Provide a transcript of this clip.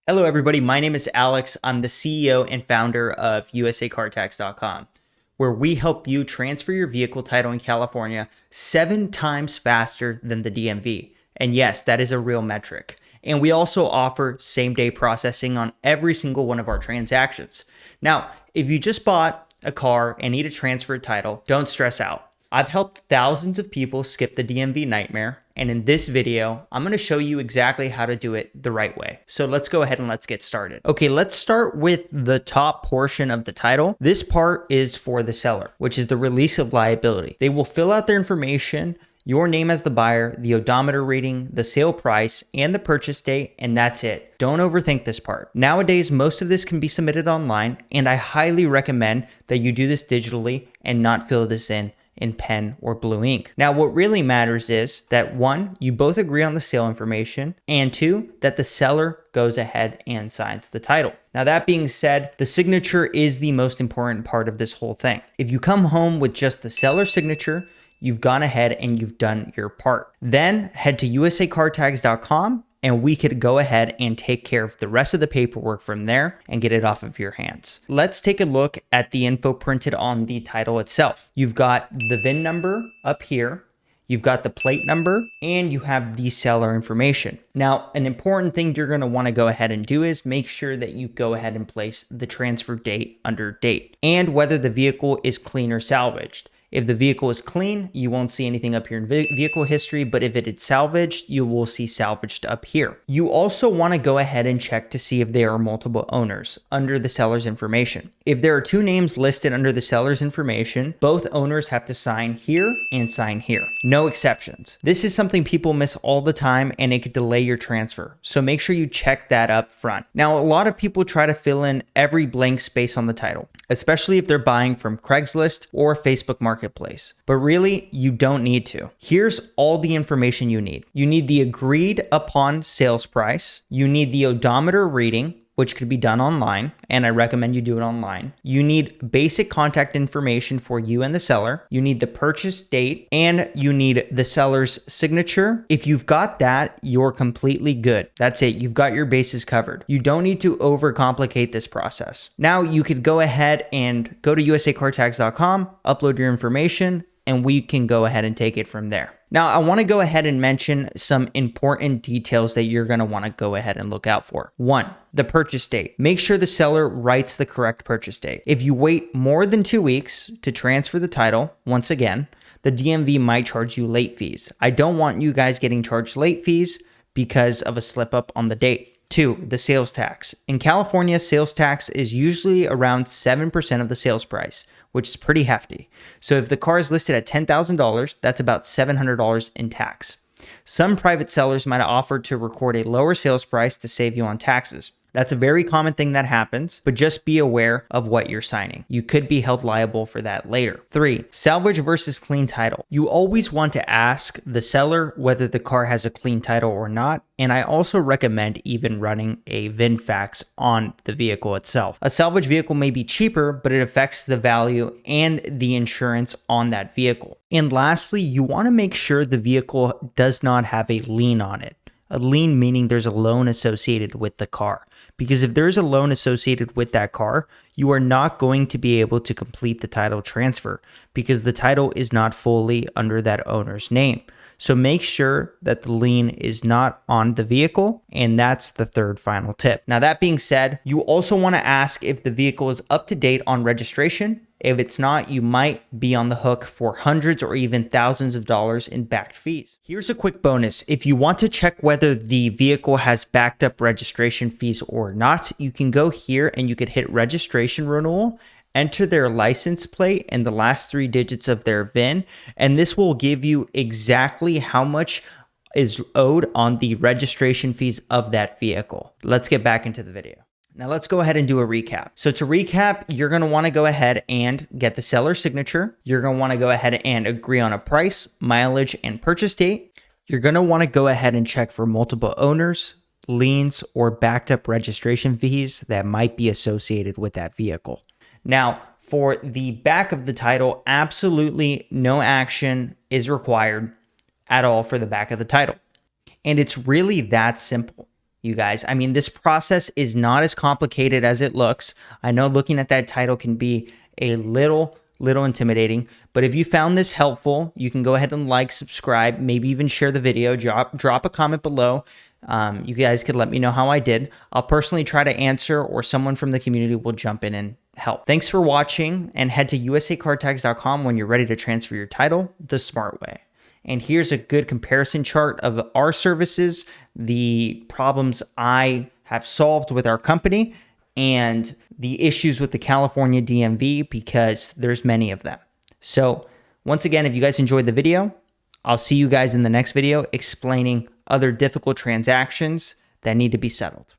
Hello, everybody. My name is Alex. I'm the CEO and founder of USACartax.com, where we help you transfer your vehicle title in California 7 times faster than the DMV. And yes, that is a real metric. And we also offer same-day processing on every single one of our transactions. Now, if you just bought a car and need to transfer a title, don't stress out. I've helped thousands of people skip the DMV nightmare, and in this video, I'm going to show you exactly how to do it the right way. So let's go ahead and let's get started. Okay, let's start with the top portion of the title. This part is for the seller, which is the release of liability. They will fill out their information, your name as the buyer, the odometer reading, the sale price, and the purchase date, and that's it. Don't overthink this part. Nowadays, most of this can be submitted online, and I highly recommend that you do this digitally and not fill this in pen or blue ink. Now, what really matters is that 1, you both agree on the sale information, and 2, that the seller goes ahead and signs the title. Now, that being said, the signature is the most important part of this whole thing. If you come home with just the seller signature, you've gone ahead and you've done your part. Then head to usacartags.com and we could go ahead and take care of the rest of the paperwork from there and get it off of your hands. Let's take a look at the info printed on the title itself. You've got the VIN number up here, you've got the plate number, and you have the seller information. Now, an important thing you're gonna wanna go ahead and do is make sure that you go ahead and place the transfer date under date and whether the vehicle is clean or salvaged. If the vehicle is clean, you won't see anything up here in vehicle history, but if it is salvaged, you will see salvaged up here. You also want to go ahead and check to see if there are multiple owners under the seller's information. If there are 2 names listed under the seller's information, both owners have to sign here and sign here. No exceptions. This is something people miss all the time and it could delay your transfer. So make sure you check that up front. Now, a lot of people try to fill in every blank space on the title, especially if they're buying from Craigslist or Facebook Marketplace. But really, you don't need to. Here's all the information you need. You need the agreed upon sales price. You need the odometer reading, which could be done online, and I recommend you do it online. You need basic contact information for you and the seller. You need the purchase date, and you need the seller's signature. If you've got that, you're completely good. That's it. You've got your bases covered. You don't need to overcomplicate this process. Now, you could go ahead and go to usacartags.com, upload your information, and we can go ahead and take it from there. Now, I want to go ahead and mention some important details that you're going to want to go ahead and look out for. 1, the purchase date. Make sure the seller writes the correct purchase date. If you wait more than 2 weeks to transfer the title, once again, the DMV might charge you late fees. I don't want you guys getting charged late fees because of a slip up on the date. 2, the sales tax. In California, sales tax is usually around 7% of the sales price, which is pretty hefty. So if the car is listed at $10,000, that's about $700 in tax. Some private sellers might offer to record a lower sales price to save you on taxes. That's a very common thing that happens, but just be aware of what you're signing. You could be held liable for that later. 3, salvage versus clean title. You always want to ask the seller whether the car has a clean title or not, and I also recommend even running a VIN fax on the vehicle itself. A salvage vehicle may be cheaper, but it affects the value and the insurance on that vehicle. And lastly, you want to make sure the vehicle does not have a lien on it. A lien meaning there's a loan associated with the car. Because if there's a loan associated with that car, you are not going to be able to complete the title transfer because the title is not fully under that owner's name. So make sure that the lien is not on the vehicle, and that's the 3rd final tip. Now, that being said, you also want to ask if the vehicle is up to date on registration. If it's not, you might be on the hook for hundreds or even thousands of dollars in backed fees. Here's a quick bonus. If you want to check whether the vehicle has backed up registration fees or not, you can go here and you could hit registration renewal, enter their license plate and the last 3 digits of their VIN, and this will give you exactly how much is owed on the registration fees of that vehicle. Let's get back into the video. Now let's go ahead and do a recap. So to recap, you're going to want to go ahead and get the seller's signature. You're going to want to go ahead and agree on a price, mileage, and purchase date. You're going to want to go ahead and check for multiple owners, liens, or backed up registration fees that might be associated with that vehicle. Now, for the back of the title, absolutely no action is required at all for the back of the title. And it's really that simple. you guys. I mean, this process is not as complicated as it looks. I know looking at that title can be a little intimidating, but if you found this helpful, you can go ahead and like, subscribe, maybe even share the video, drop a comment below. You guys could let me know how I did. I'll personally try to answer, or someone from the community will jump in and help. Thanks for watching, and head to usacartax.com when you're ready to transfer your title the smart way. And here's a good comparison chart of our services, the problems I have solved with our company, and the issues with the California DMV, because there's many of them. So once again, if you guys enjoyed the video, I'll see you guys in the next video explaining other difficult transactions that need to be settled.